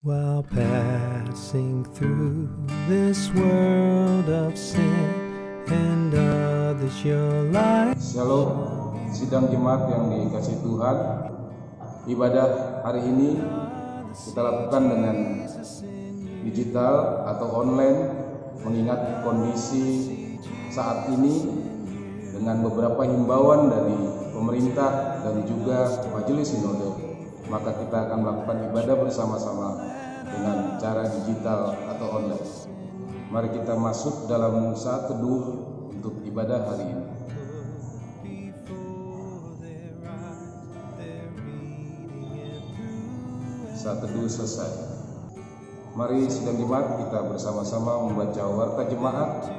While passing through this world of sin and others your life. Shalom, sidang jemaat yang dikasihi Tuhan. Ibadah hari ini kita lakukan dengan digital atau online, mengingat kondisi saat ini dengan beberapa himbauan dari pemerintah dan juga majelis sinode, maka kita akan melakukan ibadah bersama-sama dengan cara digital atau online. Mari kita masuk dalam saat teduh untuk ibadah hari ini. Saat teduh selesai. Mari sidang jemaat kita bersama-sama membaca warta jemaat.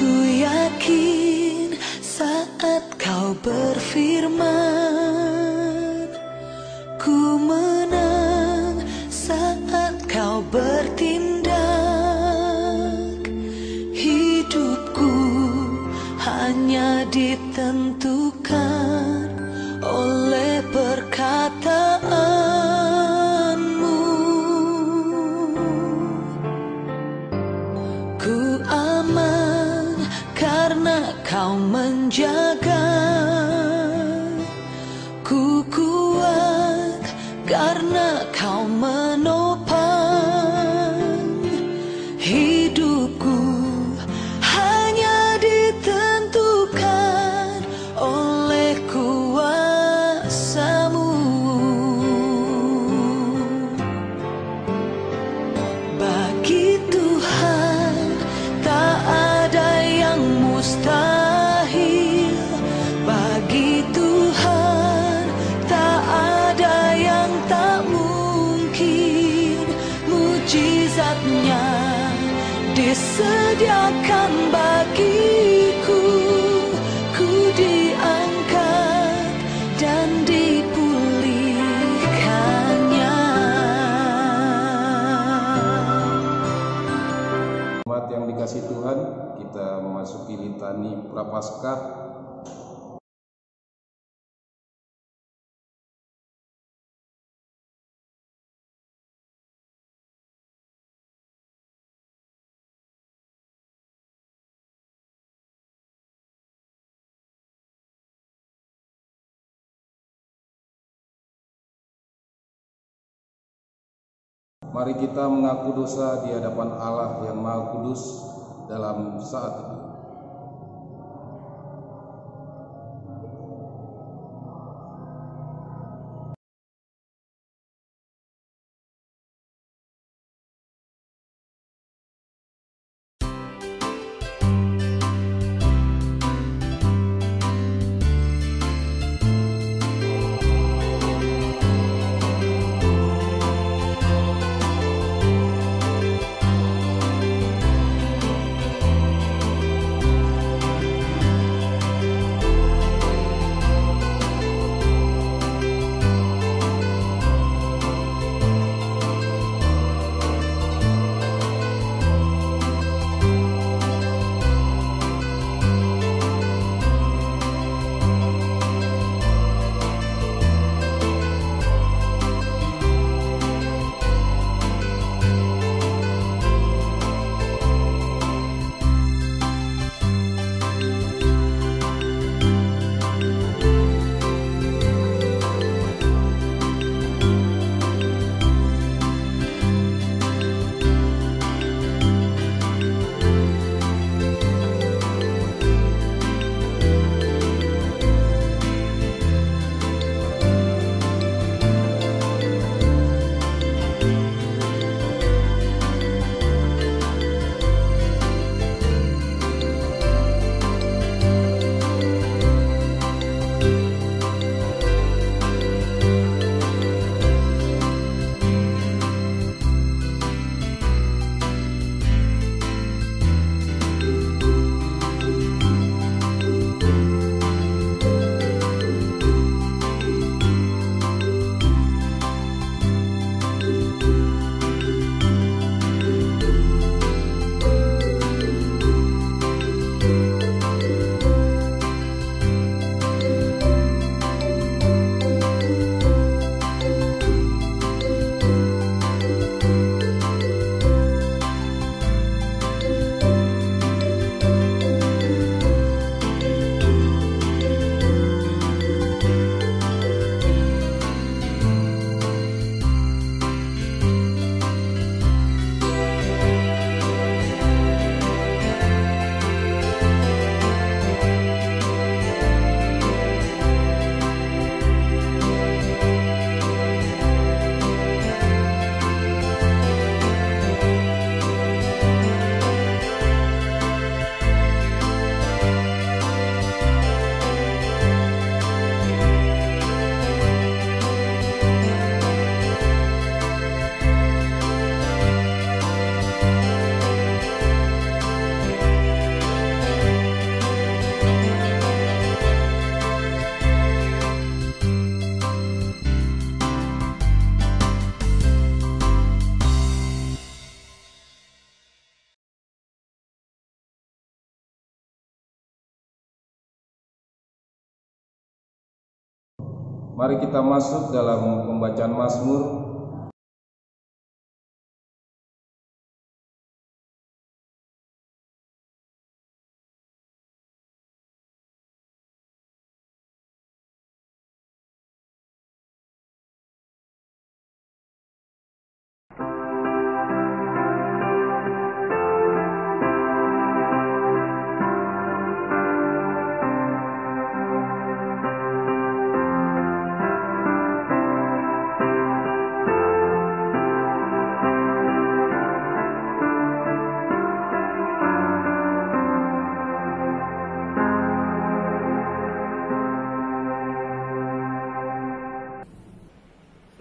Ku yakin saat kau berfirman, ku menang saat kau bertindak. Hidupku hanya ditentukan oleh perkataanmu. Ku aman karena kau menjaga, ku kuat karena kau menopang. Hidupku hanya ditentukan oleh kuasa-Mu. Bagi Tuhan tak ada yang mustahil, bagi Tuhan tak ada yang tak mungkin. Mujizatnya disediakan bagiku, ku diangkat dan dipulihkannya. Jemaat yang dikasihi Tuhan, kita memasuki litani Prapaskah Mari kita mengaku dosa di hadapan Allah yang Maha Kudus dalam saat ini. Mari kita masuk dalam pembacaan Mazmur.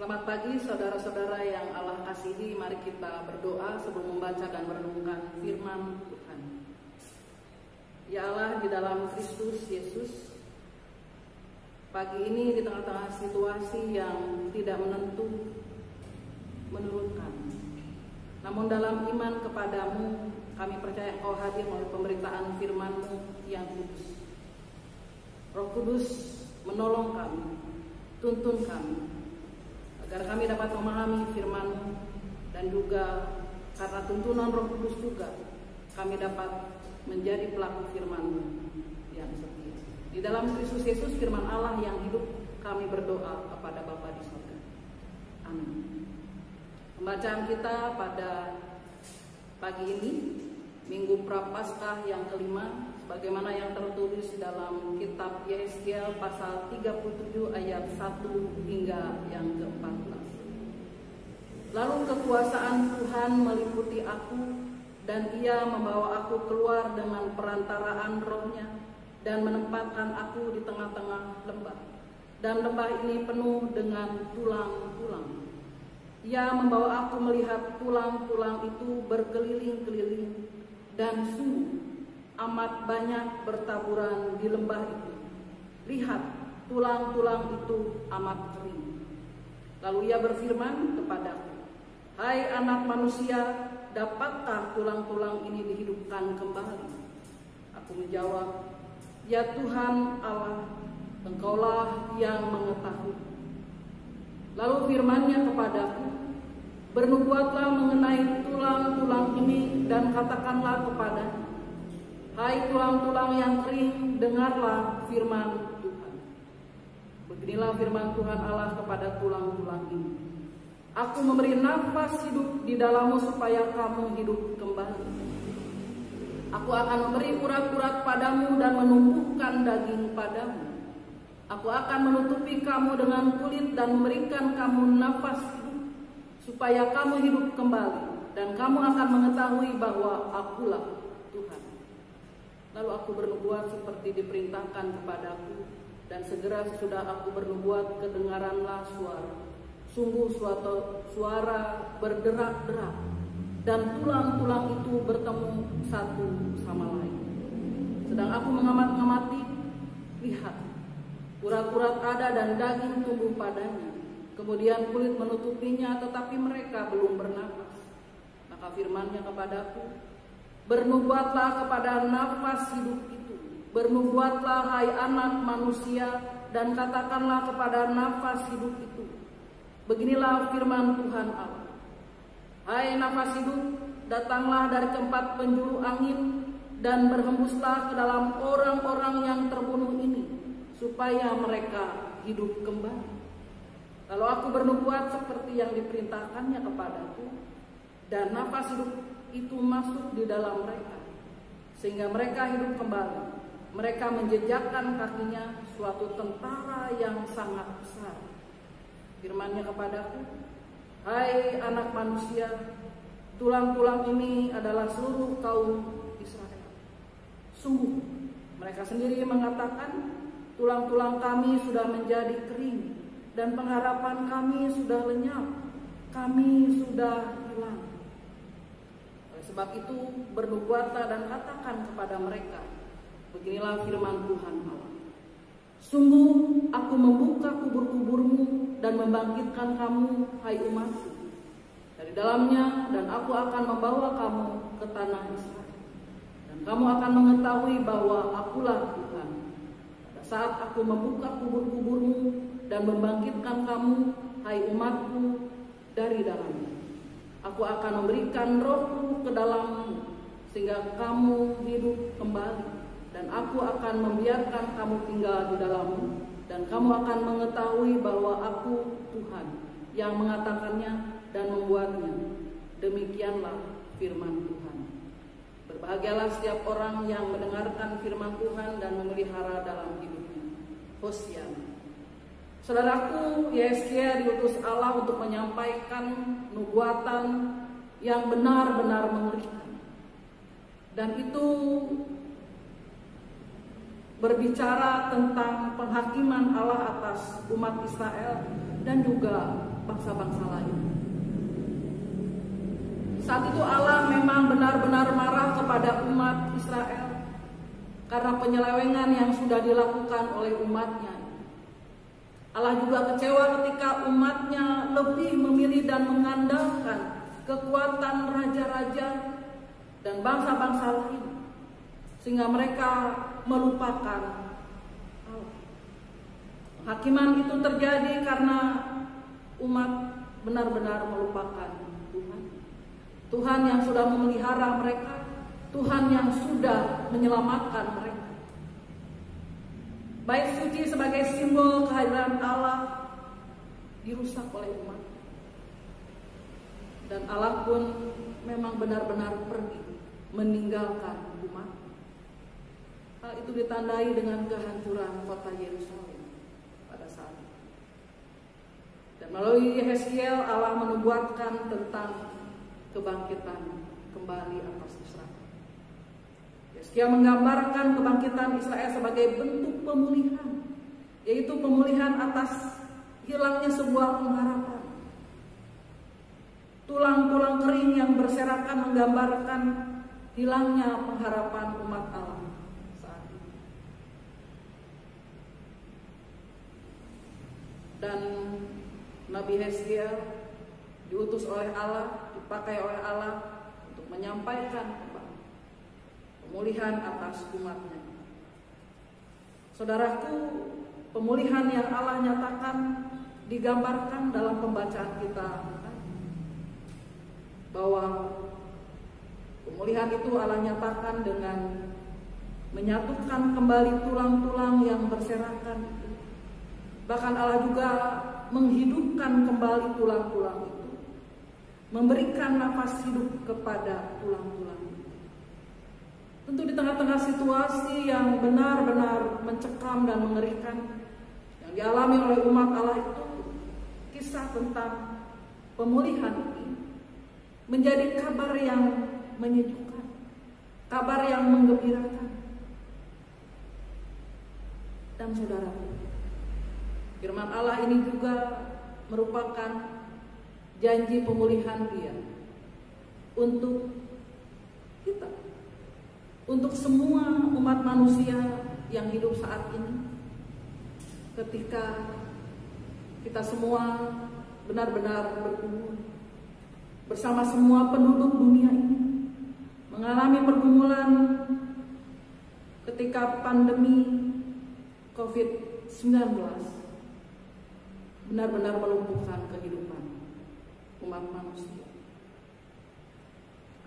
Selamat pagi saudara-saudara yang Allah kasihi, mari kita berdoa sebelum membaca dan merenungkan firman Tuhan. Ya Allah, di dalam Kristus Yesus, pagi ini di tengah-tengah situasi yang tidak menentu menurut kami, namun dalam iman kepadamu, kami percaya Engkau hadir melalui pemberitaan firman-Mu yang kudus. Roh Kudus menolong kami, tuntun kami, agar kami dapat memahami firman-Mu, dan juga karena tuntunan Roh Kudus juga kami dapat menjadi pelaku firman-Mu yang setia. Di dalam Kristus Yesus firman Allah yang hidup, kami berdoa kepada Bapa di surga. Amin. Pembacaan kita pada pagi ini, Minggu Prapaskah yang kelima, sebagaimana yang tertulis dalam kitab Yesaya pasal 37 ayat 1 hingga yang ke-14. Lalu kekuasaan Tuhan meliputi aku, dan Ia membawa aku keluar dengan perantaraan Roh-Nya dan menempatkan aku di tengah-tengah lembah. Dan lembah ini penuh dengan tulang-tulang. Ia membawa aku melihat tulang-tulang itu berkeliling-keliling, dan sungguh amat banyak bertaburan di lembah itu. Lihat, tulang-tulang itu amat kering. Lalu Ia berfirman kepadaku, "Hai anak manusia, dapatkah tulang-tulang ini dihidupkan kembali?" Aku menjawab, "Ya Tuhan Allah, Engkaulah yang mengetahui." Lalu firman-Nya kepadaku, "Bernubuatlah mengenai tulang-tulang ini dan katakanlah kepadanya, hai tulang-tulang yang kering, dengarlah firman Tuhan. Beginilah firman Tuhan Allah kepada tulang-tulang ini. Aku memberi nafas hidup di dalammu supaya kamu hidup kembali. Aku akan memberi urat-urat padamu dan menumbuhkan daging padamu. Aku akan menutupi kamu dengan kulit dan memberikan kamu nafas hidup, supaya kamu hidup kembali, dan kamu akan mengetahui bahwa Akulah Tuhan." Lalu aku bernubuat seperti diperintahkan kepadaku, dan segera sesudah aku bernubuat kedengaranlah suara. Sungguh suatu suara berderak-derak, dan tulang-tulang itu bertemu satu sama lain. Sedang aku mengamat-ngamati, lihat, urat-urat ada dan daging tumbuh padanya. Kemudian kulit menutupinya, tetapi mereka belum bernafas. Maka firman-Nya kepadaku, "Bernubuatlah kepada nafas hidup itu. Bernubuatlah, hai anak manusia, dan katakanlah kepada nafas hidup itu. Beginilah firman Tuhan Allah. Hai nafas hidup, datanglah dari keempat penjuru angin, dan berhembuslah ke dalam orang-orang yang terbunuh ini, supaya mereka hidup kembali." Lalu aku bernubuat seperti yang diperintahkannya kepadaku, dan nafas hidup itu masuk di dalam mereka, sehingga mereka hidup kembali. Mereka menjejakkan kakinya suatu tentara yang sangat besar. Firman-Nya kepadaku, "Hai anak manusia, tulang-tulang ini adalah seluruh kaum Israel. Sungguh, mereka sendiri mengatakan, tulang-tulang kami sudah menjadi kering, dan pengharapan kami sudah lenyap, kami sudah hilang. Oleh sebab itu, bernubuatlah dan katakan kepada mereka, beginilah firman Tuhan Allah. Sungguh, aku membuka kubur-kuburmu dan membangkitkan kamu, hai umatku, dari dalamnya, dan aku akan membawa kamu ke tanah Israel. Dan kamu akan mengetahui bahwa Akulah Tuhan. Pada saat aku membuka kubur-kuburmu dan membangkitkan kamu, hai umatku, dari dalamnya. Aku akan memberikan Roh-Ku ke dalammu, sehingga kamu hidup kembali. Dan aku akan membiarkan kamu tinggal di dalammu, dan kamu akan mengetahui bahwa Aku Tuhan yang mengatakannya dan membuatnya. Demikianlah firman Tuhan. Berbahagialah setiap orang yang mendengarkan firman Tuhan dan memelihara dalam hidupnya. Hosiana. Saudaraku, Yesaya diutus Allah untuk menyampaikan nubuatan yang benar-benar mengerikan. Dan itu berbicara tentang penghakiman Allah atas umat Israel dan juga bangsa-bangsa lain. Saat itu Allah memang benar-benar marah kepada umat Israel karena penyelewengan yang sudah dilakukan oleh umatnya. Allah juga kecewa ketika umatnya lebih memilih dan mengandalkan kekuatan raja-raja dan bangsa-bangsa lain, sehingga mereka melupakan Allah. Hakiman itu terjadi karena umat benar-benar melupakan Tuhan. Tuhan yang sudah memelihara mereka, Tuhan yang sudah menyelamatkan mereka. Bait suci sebagai simbol kehadiran Allah dirusak oleh umat. Dan Allah pun memang benar-benar pergi meninggalkan umat. Hal itu ditandai dengan kehancuran kota Yerusalem pada saat itu. Dan melalui Yeskiel Allah menubuatkan tentang kebangkitan kembali atas Israel. Yeskiel menggambarkan kebangkitan Israel sebagai bentuk pemulihan, yaitu pemulihan atas hilangnya sebuah pengharapan. Tulang-tulang kering yang berserakan menggambarkan hilangnya pengharapan umat Allah saat ini. Dan Nabi Yeskiel diutus oleh Allah, dipakai oleh Allah untuk menyampaikan pemulihan atas umatnya. Saudaraku, pemulihan yang Allah nyatakan digambarkan dalam pembacaan kita, bahwa pemulihan itu Allah nyatakan dengan menyatukan kembali tulang-tulang yang berserakan. Bahkan Allah juga menghidupkan kembali tulang-tulang itu, memberikan nafas hidup kepada tulang-tulang itu. Tentu di tengah-tengah situasi yang benar-benar mencekam dan mengerikan yang dialami oleh umat Allah itu, kisah tentang pemulihan ini menjadi kabar yang menyejukkan, kabar yang menggembirakan. Dan saudara, firman Allah ini juga merupakan janji pemulihan Dia untuk kita, untuk semua umat manusia yang hidup saat ini, ketika kita semua benar-benar berkumpul bersama semua penduduk dunia ini, mengalami pergumulan ketika pandemi COVID-19 benar-benar melumpuhkan kehidupan umat manusia.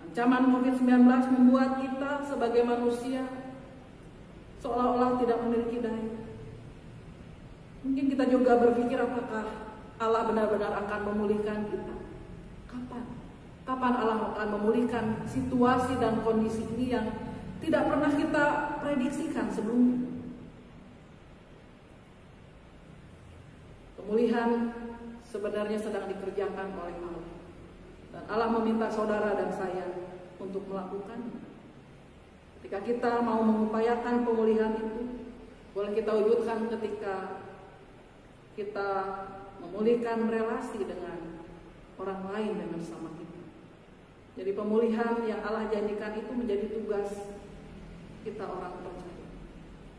Ancaman COVID-19 membuat kita sebagai manusia seolah-olah tidak memiliki daya. Mungkin kita juga berpikir, apakah Allah benar-benar akan memulihkan kita? Kapan Allah akan memulihkan situasi dan kondisi ini yang tidak pernah kita prediksikan sebelumnya? Pemulihan sebenarnya sedang dikerjakan oleh Allah, dan Allah meminta saudara dan saya untuk melakukannya. Ketika kita mau mengupayakan pemulihan itu, boleh kita wujudkan ketika kita memulihkan relasi dengan orang lain dan bersama kita. Jadi pemulihan yang Allah janjikan itu menjadi tugas kita orang percaya,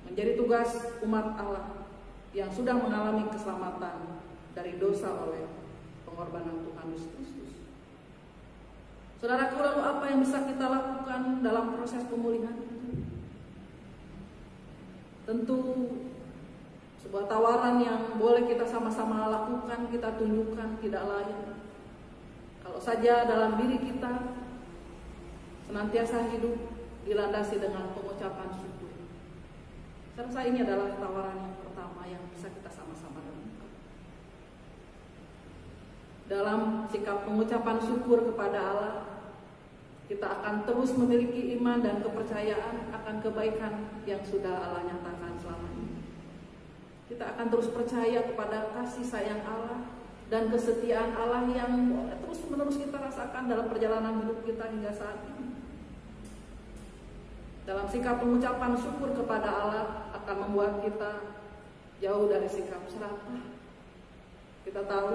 menjadi tugas umat Allah yang sudah mengalami keselamatan dari dosa oleh pengorbanan Tuhan Yesus Kristus. Saudaraku, lalu apa yang bisa kita lakukan dalam proses pemulihan itu? Tentu sebuah tawaran yang boleh kita sama-sama lakukan, kita tunjukkan tidak lain, kalau saja dalam diri kita senantiasa hidup dilandasi dengan pengucapan syukur. Saya rasa ini adalah tawaran yang pertama yang bisa kita sama-sama lakukan. Dalam sikap pengucapan syukur kepada Allah, kita akan terus memiliki iman dan kepercayaan akan kebaikan yang sudah Allah nyatakan selama ini. Kita akan terus percaya kepada kasih sayang Allah dan kesetiaan Allah yang terus-menerus kita rasakan dalam perjalanan hidup kita hingga saat ini. Dalam sikap pengucapan syukur kepada Allah akan membuat kita jauh dari sikap serakah. Kita tahu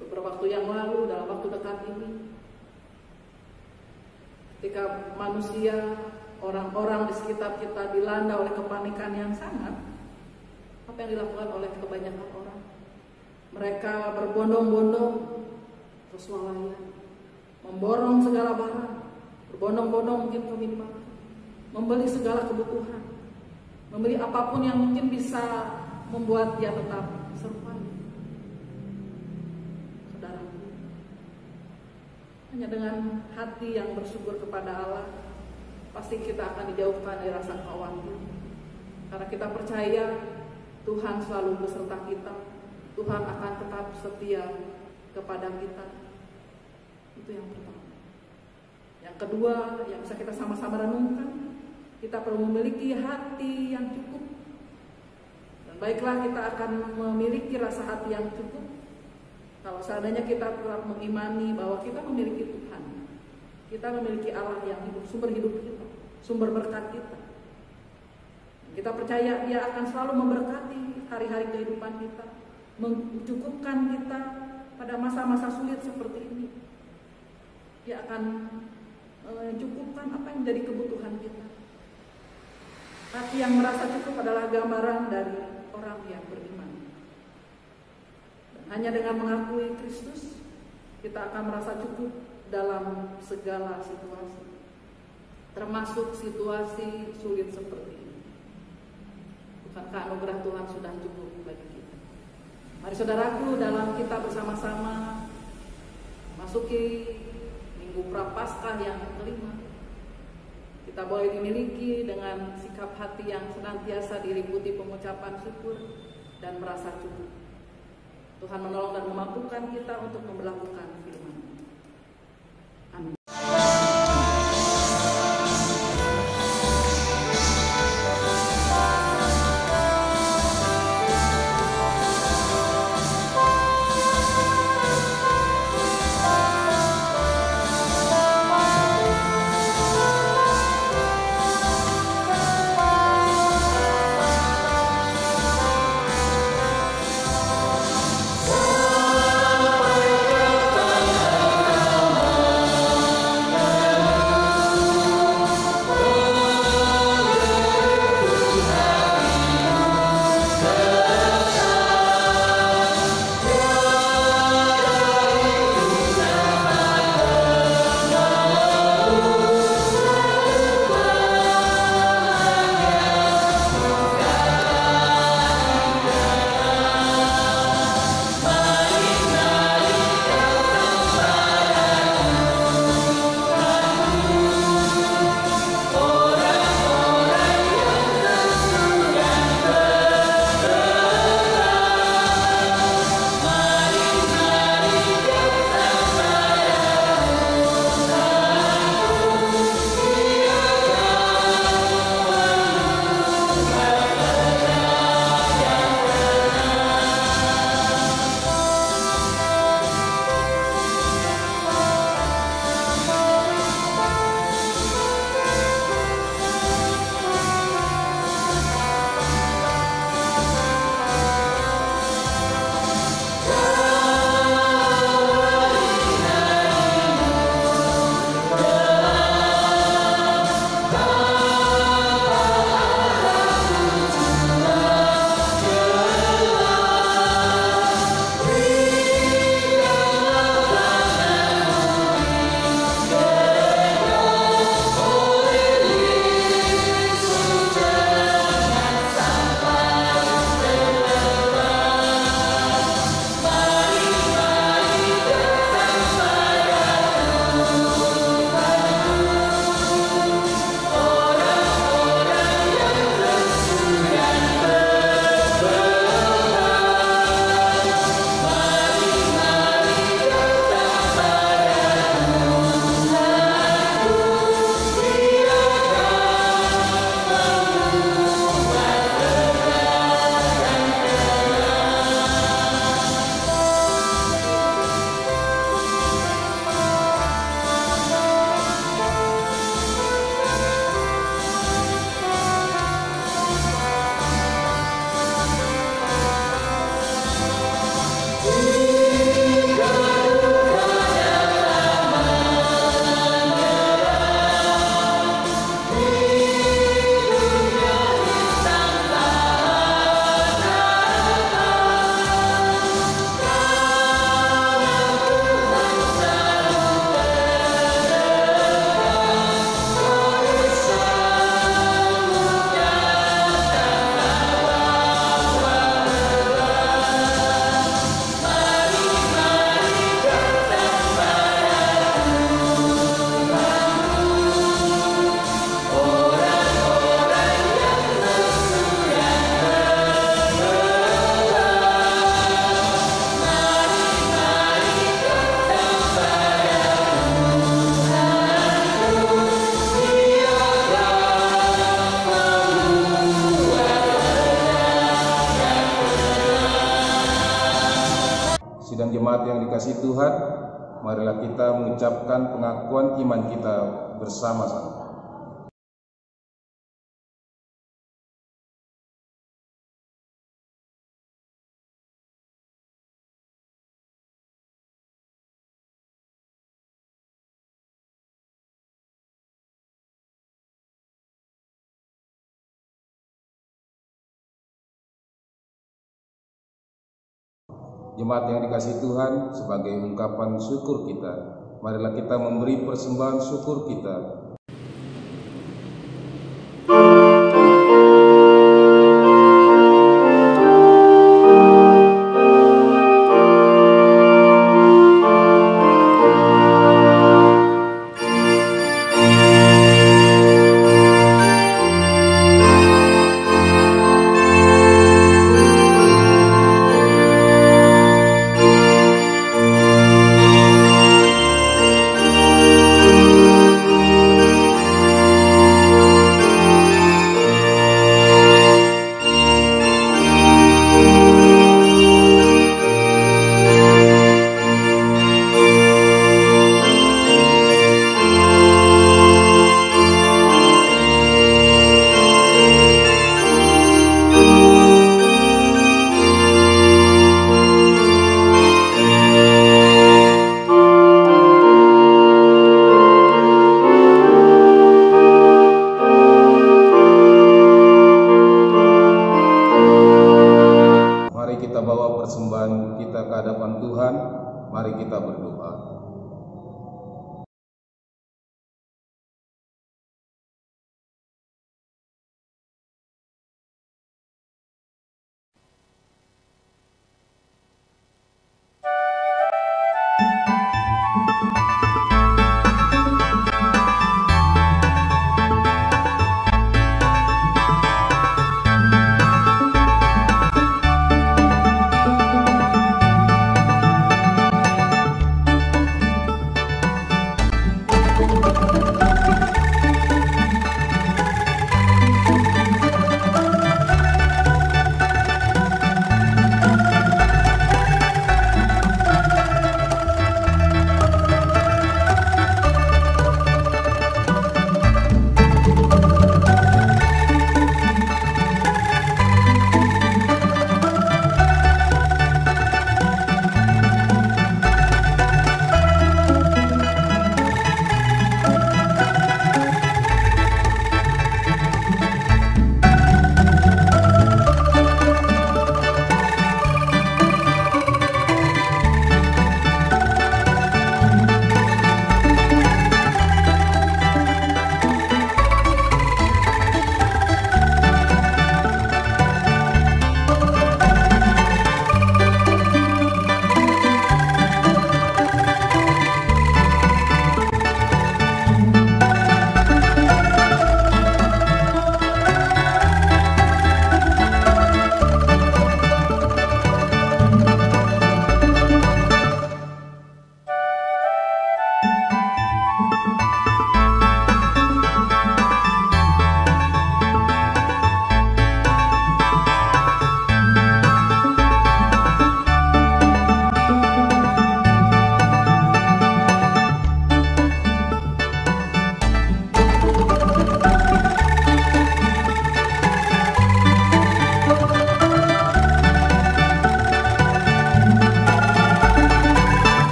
beberapa waktu yang lalu, dalam waktu dekat ini, ketika manusia, orang-orang di sekitar kita dilanda oleh kepanikan yang sangat, apa yang dilakukan oleh kebanyakan orang? Mereka berbondong-bondong ke swalayan, memborong segala barang, berbondong-bondong mungkin ke minimarket, membeli segala kebutuhan, membeli apapun yang mungkin bisa membuat dia tetap survive. Saudara, hanya dengan hati yang bersyukur kepada Allah, pasti kita akan dijauhkan dari rasa khawatir, karena kita percaya Tuhan selalu beserta kita. Tuhan akan tetap setia kepada kita. Itu yang pertama. Yang kedua, yang bisa kita sama-sama renungkan, kita perlu memiliki hati yang cukup. Dan baiklah kita akan memiliki rasa hati yang cukup kalau seandainya kita tetap mengimani bahwa kita memiliki Tuhan. Kita memiliki Allah yang hidup, sumber hidup kita, sumber berkat kita. Kita percaya Dia akan selalu memberkati hari-hari kehidupan kita, mencukupkan kita pada masa-masa sulit seperti ini. Dia akan mencukupkan apa yang menjadi kebutuhan kita. Hati yang merasa cukup adalah gambaran dari orang yang beriman. Dan hanya dengan mengakui Kristus, kita akan merasa cukup dalam segala situasi, termasuk situasi sulit seperti ini. Bukankah anugerah Tuhan sudah cukup bagi kita? Mari saudaraku, dalam kita bersama-sama masuki Minggu Prapaskah yang kelima, kita boleh dimiliki dengan sikap hati yang senantiasa diliputi pengucapan syukur dan merasa cukup. Tuhan menolong dan memampukan kita untuk memberlakukan firman. Amin. Sampai dikasihi Tuhan, marilah kita mengucapkan pengakuan iman kita bersama-sama. Jemaat yang dikasihi Tuhan, sebagai ungkapan syukur kita, marilah kita memberi persembahan syukur kita. Mari kita bawa persembahan kita ke hadapan Tuhan, mari kita berdoa.